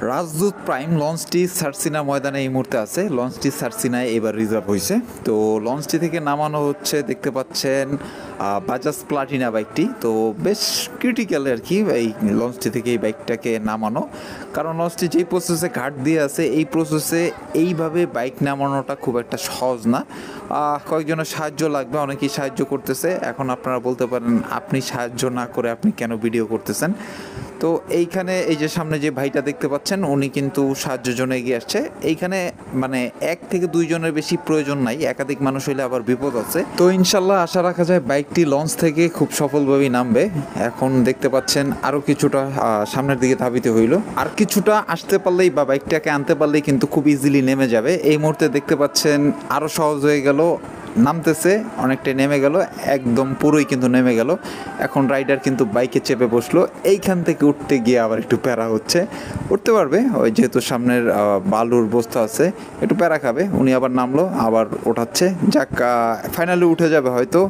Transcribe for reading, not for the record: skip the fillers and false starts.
Rajdoot prime লঞ্চটি Sarcina ময়দানে এই মুহূর্তে আছে। লঞ্চটি সার্সিনায় এবার রিজার্ভ হয়েছে। তো লঞ্চটি থেকে নামানো হচ্ছে, দেখতে পাচ্ছেন বাজাজ প্লাটিনা বাইকটি। তো বেশ ক্রিটিক্যাল আর কি এই লঞ্চটি থেকে এই বাইকটাকে নামানো, কারণ লঞ্চটি যেই প্রসেসে ঘাট দিয়ে আছে এই প্রসেসে এইভাবে বাইক নামানোটা খুব একটা সহজ না। কয়েকজনের সাহায্য লাগবে, অনেকেই সাহায্য করতেছে। এখন আপনারা বলতে পারেন আপনি সাহায্য না করে আপনি কেন ভিডিও করতেছেন। তো এইখানে এই যে সামনে যে ভাইটা দেখতে পাচ্ছেন উনি কিন্তু সাহায্যের জন্য এগিয়ে আসছে। এইখানে মানে 1 থেকে 2 জনের বেশি প্রয়োজন নাই, একাধিক মানুষ হইলে আবার বিপদ আছে। তো ইনশাল্লাহ আশা রাখা যায় বাইকটি লঞ্চ থেকে খুব সফলভাবেই নামবে। এখন দেখতে পাচ্ছেন আরও কিছুটা সামনের দিকে ধাবিত হইল, আর কিছুটা আসতে পারলেই বা বাইকটাকে আনতে পারলেই কিন্তু খুব ইজিলি নেমে যাবে। এই মুহূর্তে দেখতে পাচ্ছেন আরও সহজ হয়ে গেল, নামতেছে, অনেকটাই নেমে গেল, একদম পুরোই কিন্তু নেমে গেল। এখন রাইডার কিন্তু বাইকে চেপে বসলো। এইখান থেকে উঠতে গিয়ে আবার একটু প্যারা হচ্ছে। উঠতে পারবে, ওই যেহেতু সামনের বালুর বস্তা আছে, একটু প্যারা খাবে। উনি আবার নামলো, আবার ওঠাচ্ছে। যাক, ফাইনালি উঠে যাবে হয়তো।